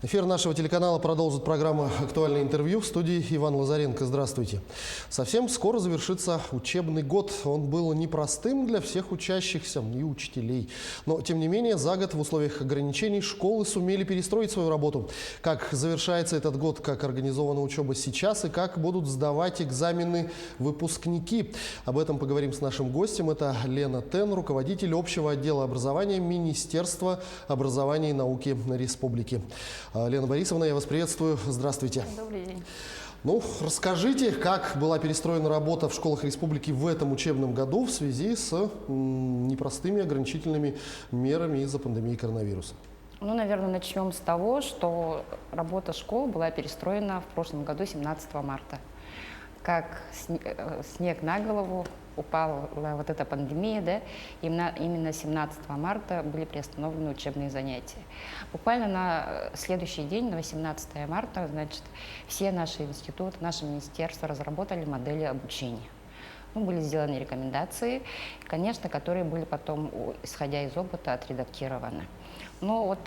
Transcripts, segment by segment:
Эфир нашего телеканала продолжит программа «Актуальное интервью». В студии Иван Лазаренко. Здравствуйте. Совсем скоро завершится учебный год. Он был непростым для всех учащихся и учителей. Но, тем не менее, за год в условиях ограничений школы сумели перестроить свою работу. Как завершается этот год, как организована учеба сейчас и как будут сдавать экзамены выпускники. Об этом поговорим с нашим гостем. Это Лена Тен, руководитель общего отдела образования Министерства образования и науки Республики. Лена Борисовна, я вас приветствую. Здравствуйте. Добрый день. Ну, расскажите, как была перестроена работа в школах республики в этом учебном году в связи с непростыми ограничительными мерами из-за пандемии коронавируса? Ну, наверное, начнем с того, что работа школ была перестроена в прошлом году 17 марта. Как снег на голову упала вот эта пандемия, да, именно 17 марта были приостановлены учебные занятия. Буквально на следующий день, на 18 марта, значит, все наши институты, наше министерство разработали модели обучения. Были сделаны рекомендации, конечно, которые были потом, исходя из опыта, отредактированы. Но вот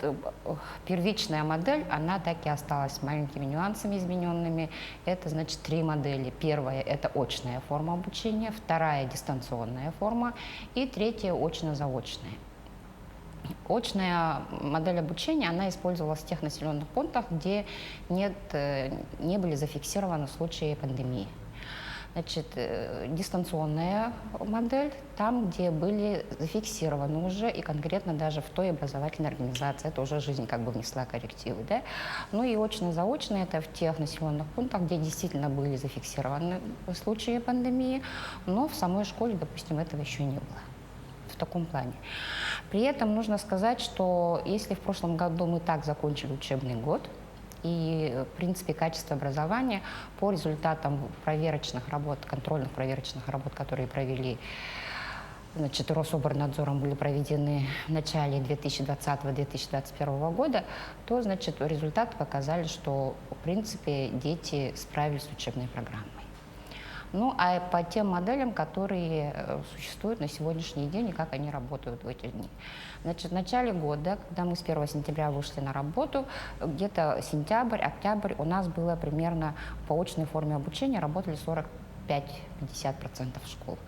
первичная модель, она так и осталась с маленькими нюансами измененными. Это, значит, 3 модели. Первая – это очная форма обучения, вторая – дистанционная форма и третья – очно-заочная. Очная модель обучения, она использовалась в тех населенных пунктах, где не были зафиксированы случаи пандемии. Значит, дистанционная модель, там, где были зафиксированы уже, и конкретно даже в той образовательной организации, это уже жизнь как бы внесла коррективы, да. Ну и очно-заочно, это в тех населенных пунктах, где действительно были зафиксированы случаи пандемии, но в самой школе, допустим, этого еще не было. В таком плане. При этом нужно сказать, что если в прошлом году мы так закончили учебный год, и, в принципе, качество образования по результатам проверочных работ, контрольных проверочных работ, которые провели, значит, Рособорнадзором, были проведены в начале 2020-2021 года, то, значит, результаты показали, что, в принципе, дети справились с учебной программой. Ну, а по тем моделям, которые существуют на сегодняшний день и как они работают в эти дни. Значит, в начале года, когда мы с 1 сентября вышли на работу, где-то сентябрь, октябрь у нас было примерно по очной форме обучения работали 45-50% школ.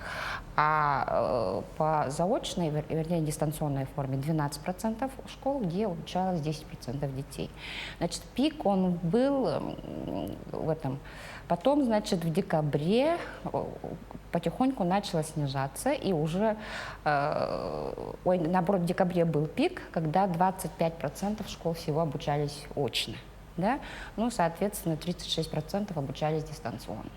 А по заочной, вернее, дистанционной форме 12% школ, где обучалось 10% детей. Значит, пик он был в этом. Потом, значит, в декабре потихоньку начало снижаться, и уже, наоборот, в декабре был пик, когда 25% школ всего обучались очно, да? Ну, соответственно, 36% обучались дистанционно.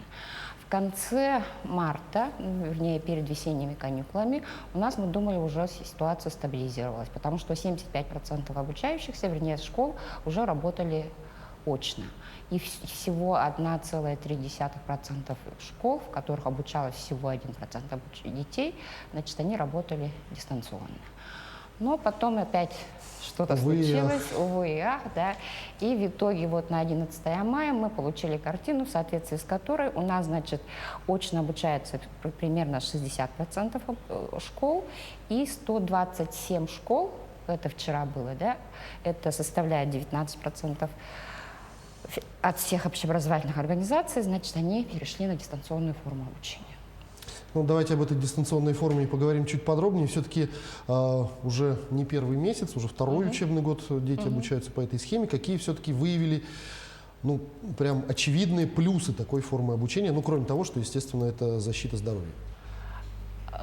В конце марта, вернее, перед весенними каникулами, у нас, мы думали, уже ситуация стабилизировалась, потому что 75% обучающихся, вернее, школ уже работали очно. И всего 1,3% школ, в которых обучалось всего 1% детей, значит, они работали дистанционно. Но потом опять что-то случилось, увы и ах, да. И в итоге вот на 11 мая мы получили картину, в соответствии с которой у нас, значит, очно обучается примерно 60% школ, и 127 школ, это вчера было, да, это составляет 19%, от всех общеобразовательных организаций, значит, они перешли на дистанционную форму обучения. Ну, давайте об этой дистанционной форме поговорим чуть подробнее. Все-таки уже не первый месяц, уже второй учебный год дети обучаются по этой схеме. Какие все-таки выявили, ну, прям очевидные плюсы такой формы обучения, ну, кроме того, что, естественно, это защита здоровья?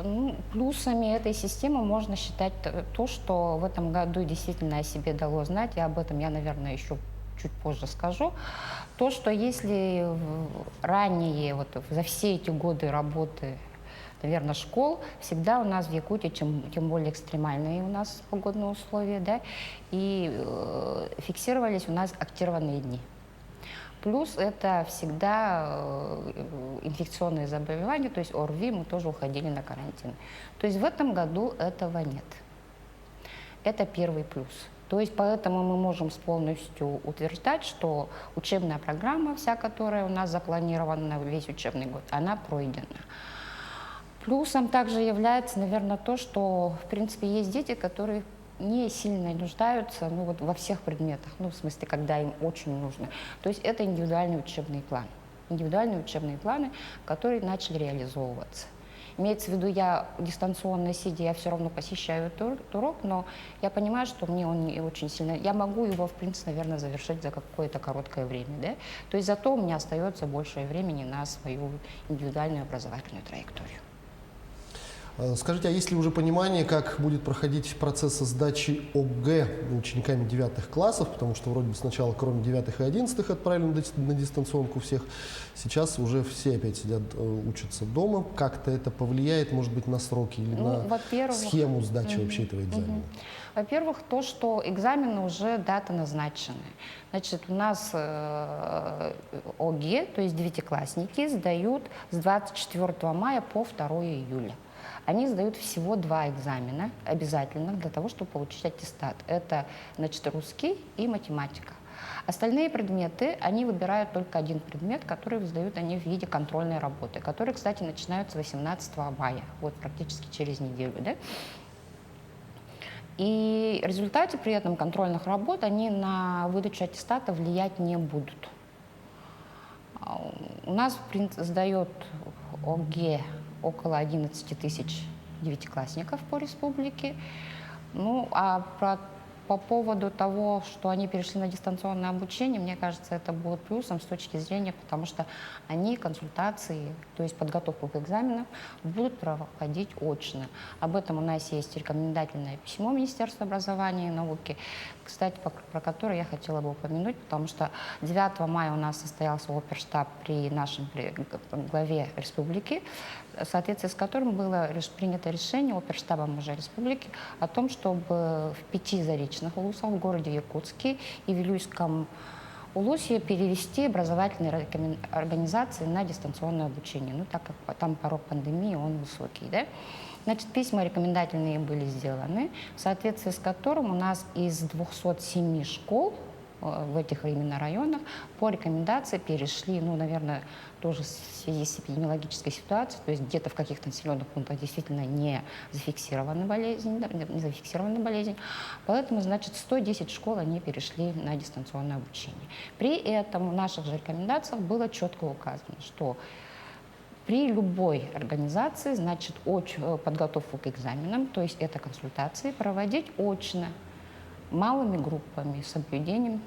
Ну, плюсами этой системы можно считать то, что в этом году действительно о себе дало знать, и об этом я, наверное, еще чуть позже скажу, то, что если ранее, вот за все эти годы работы, наверное, школ, всегда у нас в Якутии, тем более экстремальные у нас погодные условия, да, и фиксировались у нас актированные дни. Плюс это всегда инфекционные заболевания, то есть ОРВИ, мы тоже уходили на карантин. То есть в этом году этого нет. Это первый плюс. То есть поэтому мы можем полностью утверждать, что учебная программа, вся, которая у нас запланирована на весь учебный год, она пройдена. Плюсом также является, наверное, то, что, в принципе, есть дети, которые не сильно нуждаются ну, вот во всех предметах, ну, в смысле, когда им очень нужно. То есть это индивидуальный учебный план. Индивидуальные учебные планы, которые начали реализовываться. Имеется в виду, я дистанционно сидя, я все равно посещаю этот урок, но я понимаю, что мне он не очень сильно... Я могу его, в принципе, наверное, завершить за какое-то короткое время. Да? То есть зато у меня остается больше времени на свою индивидуальную образовательную траекторию. Скажите, а есть ли уже понимание, как будет проходить процесс сдачи ОГЭ учениками 9 классов? Потому что вроде бы сначала кроме 9 и 11 отправили на дистанционку всех. Сейчас уже все опять сидят, учатся дома. Как-то это повлияет, может быть, на сроки или на схему сдачи вообще этого экзамена? Во-первых, то, что экзамены уже дата назначены. Значит, у нас ОГЭ, то есть девятиклассники, сдают с 24 мая по 2 июля. Они сдают всего 2 экзамена обязательных для того, чтобы получить аттестат. Это, значит, русский и математика. Остальные предметы, они выбирают только один предмет, который сдают они в виде контрольной работы, которые, кстати, начинаются 18 мая, вот практически через неделю, да? И в результате при этом контрольных работ они на выдачу аттестата влиять не будут. У нас сдает ОГЭ около 11 тысяч девятиклассников по республике. Ну, а по поводу того, что они перешли на дистанционное обучение, мне кажется, это будет плюсом с точки зрения, потому что они консультации, то есть подготовку к экзаменам, будут проходить очно. Об этом у нас есть рекомендательное письмо Министерства образования и науки, кстати, про которое я хотела бы упомянуть, потому что 9 мая у нас состоялся оперштаб при нашем главе республики, в соответствии с которым было принято решение оперштабом уже республики о том, чтобы в 5 заречных улусах, в городе Якутске и Вилюйском улусе перевести образовательные организации на дистанционное обучение, ну, так как там порог пандемии, он высокий, да? Значит, письма рекомендательные были сделаны, в соответствии с которым у нас из 207 школ в этих именно районах по рекомендации перешли, ну, наверное, тоже в связи с эпидемиологической ситуацией, то есть где-то в каких-то населенных пунктах действительно не зафиксирована болезнь, поэтому, значит, 110 школ, они перешли на дистанционное обучение. При этом в наших же рекомендациях было четко указано, что при любой организации, значит, подготовку к экзаменам, то есть это консультации, проводить очно, малыми группами, с соблюдением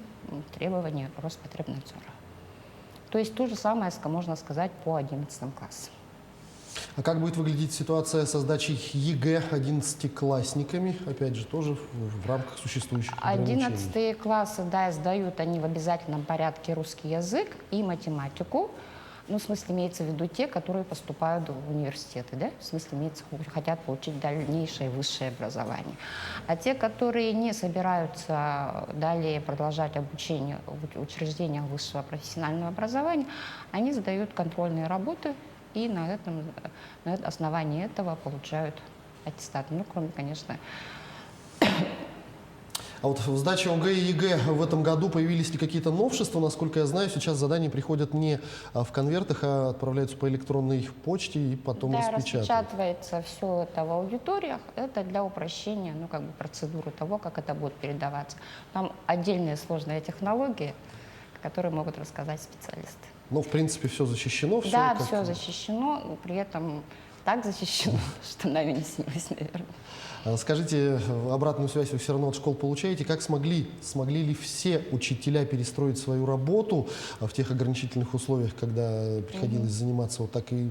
требований Роспотребнадзора. То есть то же самое можно сказать по 11 классам. А как будет выглядеть ситуация со сдачей ЕГЭ 11-классниками? Опять же, тоже в рамках существующих ограничений. 11 классы, да, сдают они в обязательном порядке русский язык и математику. Ну, в смысле, имеется в виду те, которые поступают в университеты, да? В смысле, хотят получить дальнейшее высшее образование. А те, которые не собираются далее продолжать обучение в учреждениях высшего профессионального образования, они сдают контрольные работы и на основании этого получают аттестат. Ну, кроме, конечно... А вот в сдаче ОГЭ и ЕГЭ в этом году появились ли какие-то новшества? Насколько я знаю, сейчас задания приходят не в конвертах, а отправляются по электронной почте и потом распечатываются. Да, распечатывается все это в аудиториях. Это для упрощения, ну, как бы процедуры того, как это будет передаваться. Там отдельные сложные технологии, которые могут рассказать специалисты. Но, в принципе, все защищено? Да, все защищено, при этом так защищено, что нами не снилось, наверное. Скажите, обратную связь вы все равно от школ получаете. Как смогли ли все учителя перестроить свою работу в тех ограничительных условиях, когда приходилось заниматься вот так и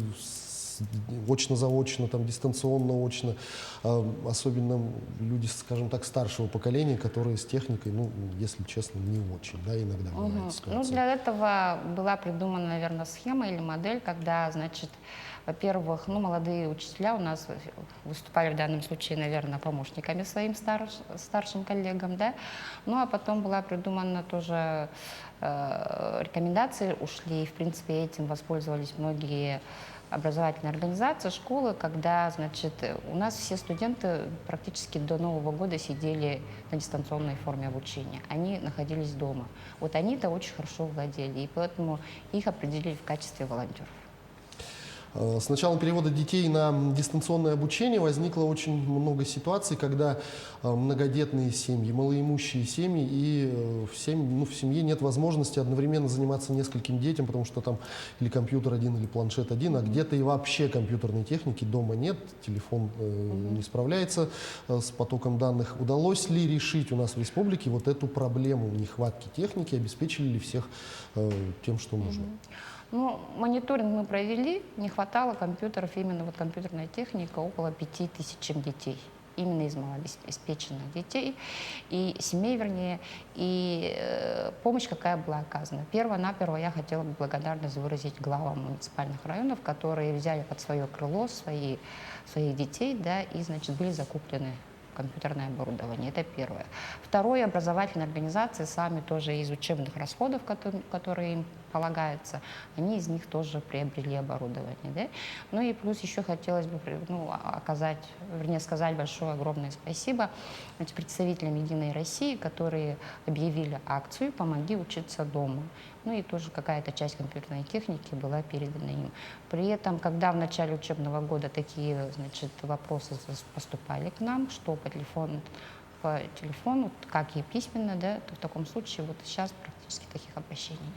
очно-заочно, там, дистанционно-очно, особенно люди, скажем так, старшего поколения, которые с техникой, ну, если честно, не очень, да, иногда бывает ситуация. Ну, для этого была придумана, наверное, схема или модель, когда, значит, во-первых, ну, молодые учителя у нас выступали в данном случае, наверное, помощниками своим старшим коллегам, да, ну, а потом была придумана тоже рекомендации, ушли, и, в принципе, этим воспользовались многие образовательные организации, школы, когда, значит, у нас все студенты практически до Нового года сидели на дистанционной форме обучения. Они находились дома. Вот они-то очень хорошо владели, и поэтому их определили в качестве волонтеров. С началом перевода детей на дистанционное обучение возникло очень много ситуаций, когда многодетные семьи, малоимущие семьи, и в семье нет возможности одновременно заниматься нескольким детям, потому что там или компьютер один, или планшет один, а где-то и вообще компьютерной техники дома нет, телефон не справляется с потоком данных. Удалось ли решить у нас в республике вот эту проблему нехватки техники, обеспечили ли всех тем, что нужно? Ну, мониторинг мы провели, не хватало компьютеров, именно вот компьютерная техника, около 5000 детей, именно из малообеспеченных детей, и семей, вернее, и помощь какая была оказана. Перво-наперво я хотела бы благодарность выразить главам муниципальных районов, которые взяли под свое крыло своих детей, да, и, значит, были закуплены компьютерное оборудование. Это первое. Второе, образовательные организации сами тоже из учебных расходов, которые им полагаются, они из них тоже приобрели оборудование. Да? Ну и плюс еще хотелось бы сказать большое, огромное спасибо представителям «Единой России», которые объявили акцию «Помоги учиться дома». Ну и тоже какая-то часть компьютерной техники была передана им. При этом, когда в начале учебного года такие, значит, вопросы поступали к нам, что по телефону, как и письменно, да, то в таком случае вот сейчас практически таких обращений нет.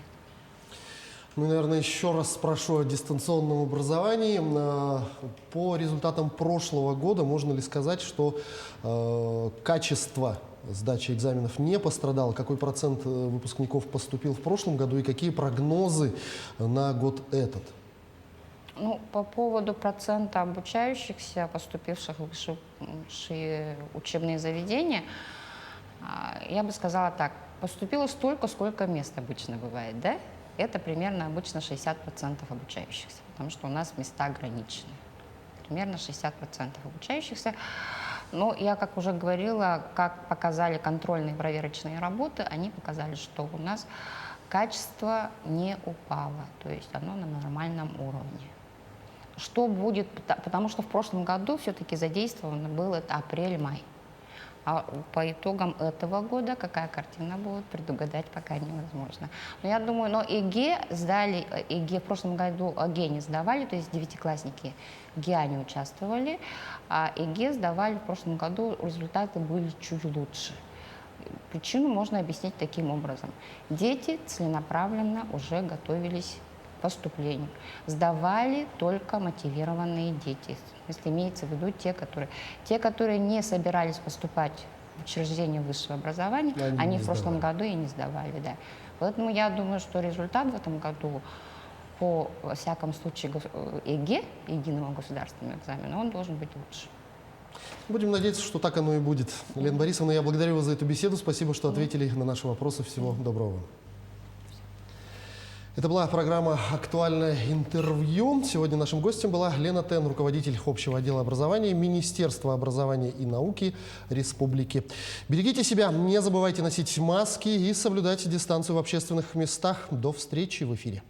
Ну, наверное, еще раз спрошу о дистанционном образовании. По результатам прошлого года можно ли сказать, что качество сдачи экзаменов не пострадало? Какой процент выпускников поступил в прошлом году и какие прогнозы на год этот? Ну, по поводу процента обучающихся, поступивших в высшие учебные заведения, я бы сказала так, поступило столько, сколько мест обычно бывает, да? Это примерно обычно 60% обучающихся, потому что у нас места ограничены. Примерно 60% обучающихся. Но я, как уже говорила, как показали контрольные проверочные работы, они показали, что у нас качество не упало, то есть оно на нормальном уровне. Что будет, потому что в прошлом году все-таки задействовано было апрель-май. А по итогам этого года какая картина будет, предугадать пока невозможно. Но я думаю, ЕГЭ сдали, ЕГЭ в прошлом году ЕГЭ не сдавали, то есть девятиклассники ГИА не участвовали, а ЕГЭ сдавали в прошлом году, результаты были чуть лучше. Причину можно объяснить таким образом. Дети целенаправленно уже готовились к поступлению. Сдавали только мотивированные дети. Если имеется в виду те, которые не собирались поступать в учреждение высшего образования, они в прошлом году и не сдавали. Да. Поэтому я думаю, что результат в этом году по, во всяком случае, ЕГЭ, единого государственного экзамена, он должен быть лучше. Будем надеяться, что так оно и будет. Лена Борисовна, я благодарю вас за эту беседу. Спасибо, что ответили на наши вопросы. Всего доброго. Это была программа «Актуальное интервью». Сегодня нашим гостем была Лена Тен, руководитель общего отдела образования Министерства образования и науки Республики. Берегите себя, не забывайте носить маски и соблюдайте дистанцию в общественных местах. До встречи в эфире.